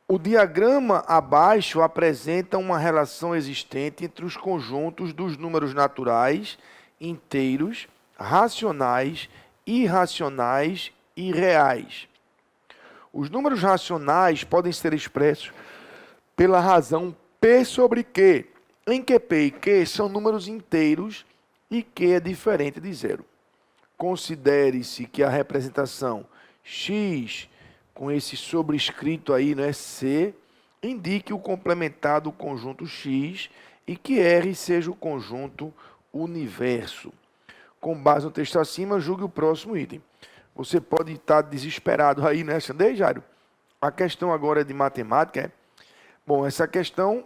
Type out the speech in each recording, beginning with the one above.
O diagrama abaixo apresenta uma relação existente entre os conjuntos dos números naturais, inteiros, racionais, irracionais e reais. Os números racionais podem ser expressos pela razão P sobre Q, em que P e Q são números inteiros e Q é diferente de zero. Considere-se que a representação x, com esse sobrescrito aí, né, C, indique o complementar do conjunto X e que R seja o conjunto universo. Com base no texto acima, julgue o próximo item. Você pode estar desesperado aí, né, Xandei, Jairo? A questão agora é de matemática, é? Bom, essa questão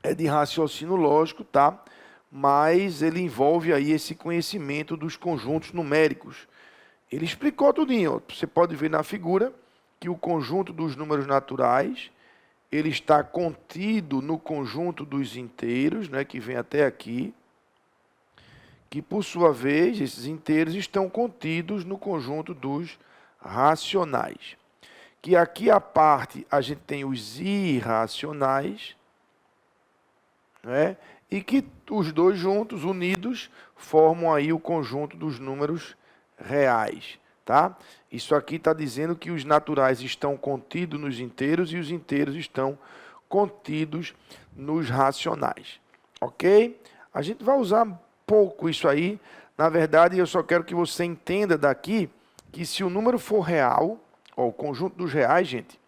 é de raciocínio lógico, tá? Mas ele envolve aí esse conhecimento dos conjuntos numéricos. Ele explicou tudinho. Você pode ver na figura que o conjunto dos números naturais ele está contido no conjunto dos inteiros, né, que vem até aqui, que por sua vez, esses inteiros estão contidos no conjunto dos racionais. Que aqui a parte a gente tem os irracionais, né, e que os dois juntos, unidos, formam aí o conjunto dos números reais, tá? Isso aqui está dizendo que os naturais estão contidos nos inteiros e os inteiros estão contidos nos racionais, ok? A gente vai usar pouco isso aí. Na verdade, eu só quero que você entenda daqui que se o número for real, ó, o conjunto dos reais, gente,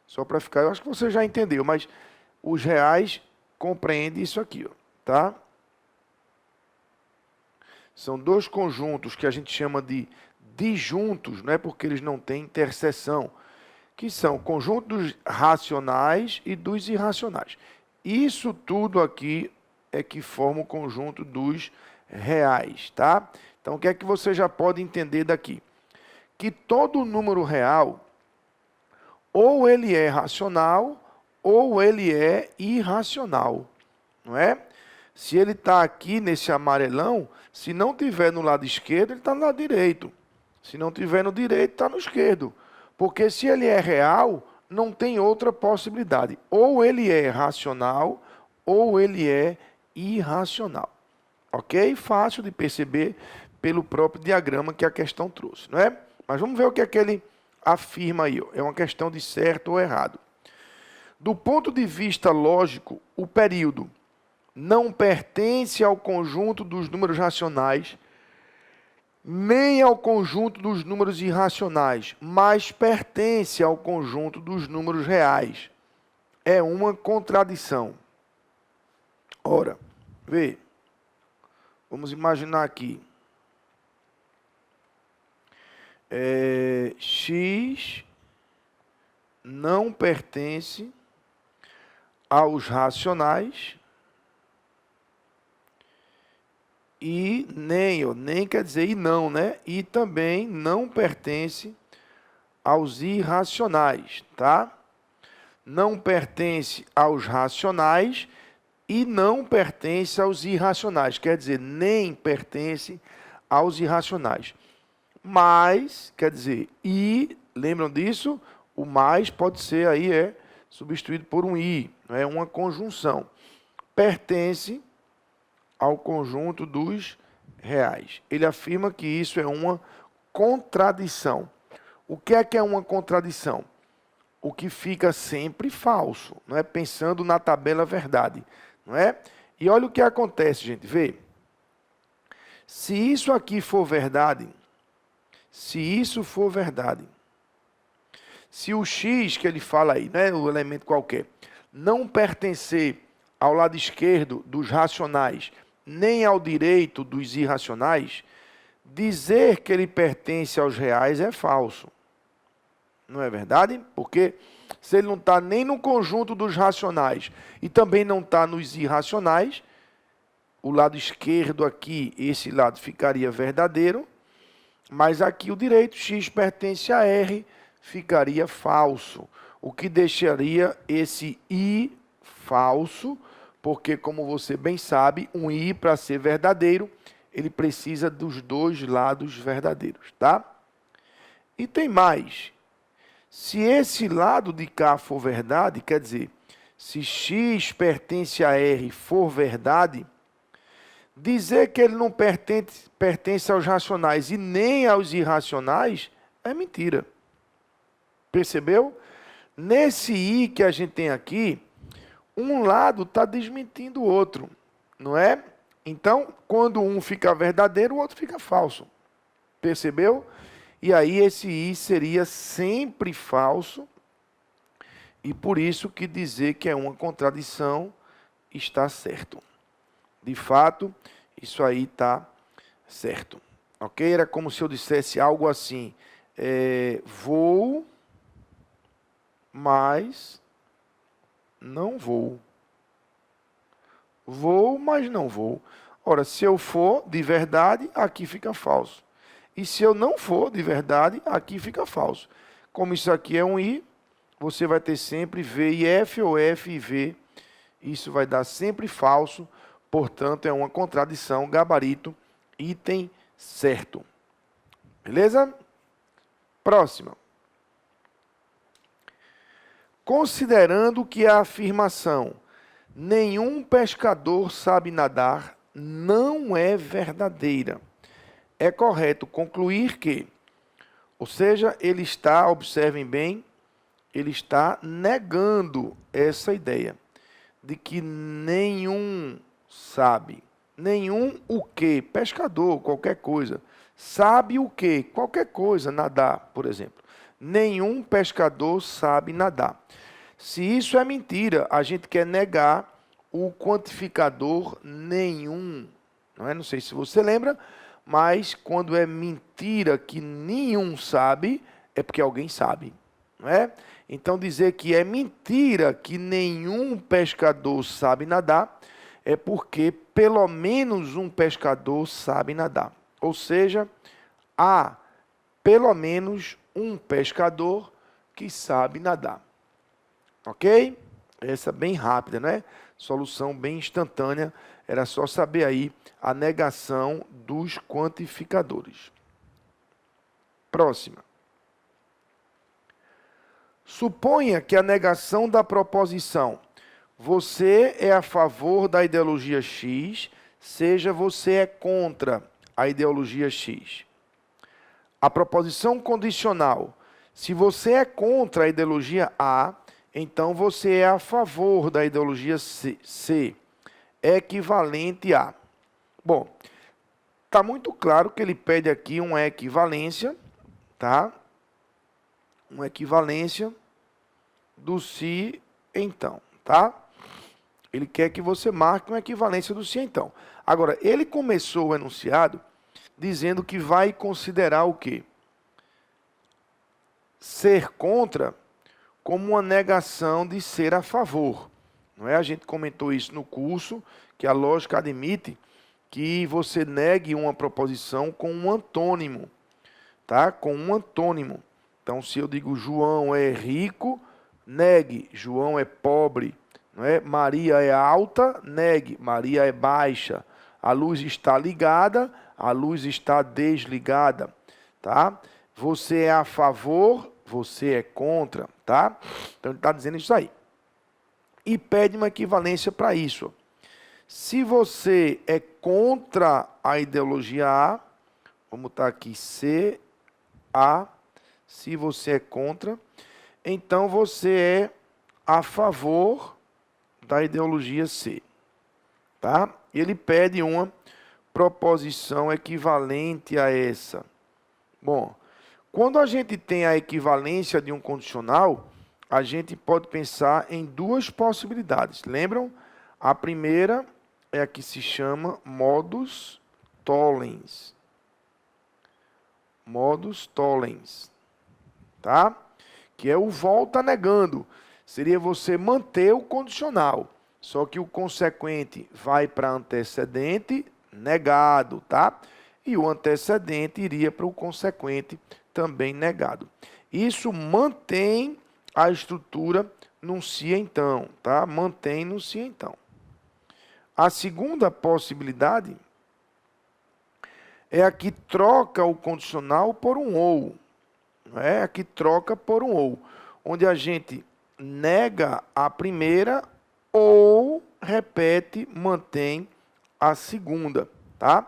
só para ficar, eu acho que você já entendeu, mas os reais compreendem isso aqui, ó, tá? São dois conjuntos que a gente chama de disjuntos, não é porque eles não têm interseção, que são o conjunto dos racionais e dos irracionais. Isso tudo aqui é que forma o conjunto dos reais, tá? Então, o que é que você já pode entender daqui? Que todo número real, ou ele é racional, ou ele é irracional, não é? Se ele está aqui nesse amarelão, se não tiver no lado esquerdo, ele está no lado direito. Se não tiver no direito, está no esquerdo. Porque se ele é real, não tem outra possibilidade. Ou ele é racional, ou ele é irracional. Ok? Fácil de perceber pelo próprio diagrama que a questão trouxe, não é? Mas vamos ver o que é que ele afirma aí. É uma questão de certo ou errado. Do ponto de vista lógico, o período não pertence ao conjunto dos números racionais, nem ao conjunto dos números irracionais, mas pertence ao conjunto dos números reais. É uma contradição. Ora, vê, vamos imaginar aqui. X não pertence aos racionais e nem quer dizer e não, né? E também não pertence aos irracionais, tá? Não pertence aos racionais e não pertence aos irracionais, quer dizer, nem pertence aos irracionais. Mas, quer dizer, e, lembram disso? O mais pode ser aí, substituído por um i, é uma conjunção. Pertence ao conjunto dos reais. Ele afirma que isso é uma contradição. O que é uma contradição? O que fica sempre falso, não é? Pensando na tabela verdade, não é? E olha o que acontece, gente, vê. Se isso aqui for verdade, se o x que ele fala aí, né, o elemento qualquer, não pertencer ao lado esquerdo dos racionais, nem ao direito dos irracionais, dizer que ele pertence aos reais é falso. Não é verdade? Porque se ele não está nem no conjunto dos racionais e também não está nos irracionais, o lado esquerdo aqui, esse lado ficaria verdadeiro, mas aqui o direito x pertence a R ficaria falso, o que deixaria esse i falso, porque, como você bem sabe, um i, para ser verdadeiro, ele precisa dos dois lados verdadeiros, tá? E tem mais. Se esse lado de cá for verdade, quer dizer, se x pertence a R for verdade, dizer que ele não pertence aos racionais e nem aos irracionais é mentira. Percebeu? Nesse I que a gente tem aqui, um lado está desmentindo o outro, não é? Então, quando um fica verdadeiro, o outro fica falso. Percebeu? E aí esse I seria sempre falso, e por isso que dizer que é uma contradição está certo. De fato, isso aí está certo. Ok? Era como se eu dissesse algo assim, vou, mas não vou. Vou, mas não vou. Ora, se eu for de verdade, aqui fica falso. E se eu não for de verdade, aqui fica falso. Como isso aqui é um I, você vai ter sempre V e F ou F e V. Isso vai dar sempre falso, portanto, é uma contradição, gabarito, item certo. Beleza? Próxima. Considerando que a afirmação nenhum pescador sabe nadar não é verdadeira, é correto concluir que, ou seja, ele está, observem bem, ele está negando essa ideia de que nenhum sabe. Nenhum o quê? Pescador, qualquer coisa. Sabe o quê? Qualquer coisa, nadar, por exemplo. Nenhum pescador sabe nadar. Se isso é mentira, a gente quer negar o quantificador nenhum. Não é? Não sei se você lembra, mas quando é mentira que nenhum sabe, é porque alguém sabe. Não é? Então, dizer que é mentira que nenhum pescador sabe nadar, é porque pelo menos um pescador sabe nadar. Ou seja, há pelo menos um pescador que sabe nadar. Ok? Essa bem rápida, né? Solução bem instantânea. Era só saber aí a negação dos quantificadores. Próxima. Suponha que a negação da proposição você é a favor da ideologia X, seja você é contra a ideologia X. A proposição condicional, se você é contra a ideologia A, então você é a favor da ideologia C, equivalente a. Bom, está muito claro que ele pede aqui uma equivalência, tá? Uma equivalência do se então, tá? Ele quer que você marque uma equivalência do se então. Agora, ele começou o enunciado dizendo que vai considerar o quê? Ser contra como uma negação de ser a favor. Não é? A gente comentou isso no curso, que a lógica admite que você negue uma proposição com um antônimo, tá? Com um antônimo. Então, se eu digo João é rico, negue, João é pobre. Não é? Maria é alta, negue, Maria é baixa. A luz está ligada, a luz está desligada. Tá? Você é a favor, você é contra. Tá? Então, ele está dizendo isso aí. E pede uma equivalência para isso. Se você é contra a ideologia A, vamos botar aqui C, A. Se você é contra, então você é a favor da ideologia C. Tá? Ele pede uma proposição equivalente a essa. Bom, quando a gente tem a equivalência de um condicional, a gente pode pensar em duas possibilidades. Lembram? A primeira é a que se chama modus tollens. Modus tollens. Tá? Que é o volta negando. Seria você manter o condicional. Só que o consequente vai para antecedente negado, tá? E o antecedente iria para o consequente também negado. Isso mantém a estrutura num se então, tá? Mantém no se então. A segunda possibilidade é a que troca o condicional por um ou. não é? Aqui troca por um ou, onde a gente nega a primeira ou repete, mantém a segunda, tá?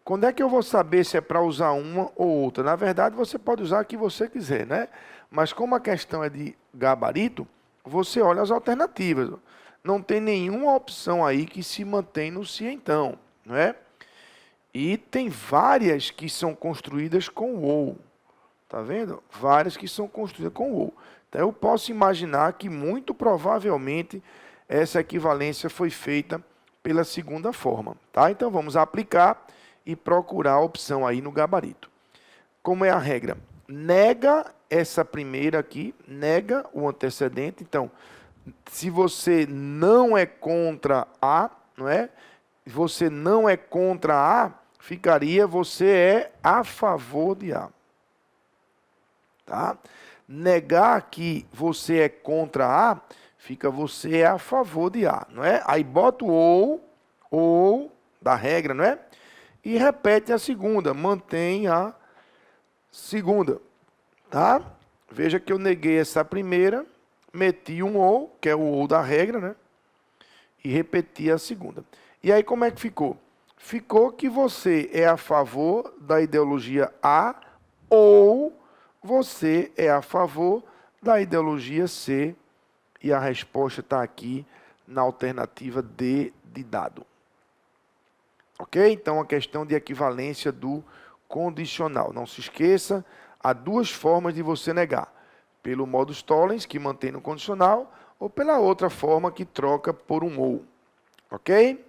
Quando é que eu vou saber se é para usar uma ou outra? Na verdade, você pode usar a que você quiser, né? Mas como a questão é de gabarito, você olha as alternativas. Não tem nenhuma opção aí que se mantém no se então, não é? E tem várias que são construídas com ou. Tá vendo? Várias que são construídas com ou. Então eu posso imaginar que muito provavelmente essa equivalência foi feita pela segunda forma, tá? Então vamos aplicar e procurar a opção aí no gabarito. Como é a regra? Nega essa primeira aqui, nega o antecedente. Então, se você não é contra A, não é? Você não é contra A, ficaria você é a favor de A. Tá? Negar que você é contra A, fica você é a favor de A, não é? Aí bota o ou da regra, não é? E repete a segunda, mantém a segunda, tá? Veja que eu neguei essa primeira, meti um ou, que é o ou da regra, né? E repeti a segunda. E aí como é que ficou? Ficou que você é a favor da ideologia A ou você é a favor da ideologia C. E a resposta está aqui na alternativa D de dado. Ok? Então, a questão de equivalência do condicional. Não se esqueça, há duas formas de você negar. Pelo modus tollens, que mantém no condicional, ou pela outra forma, que troca por um ou. Ok?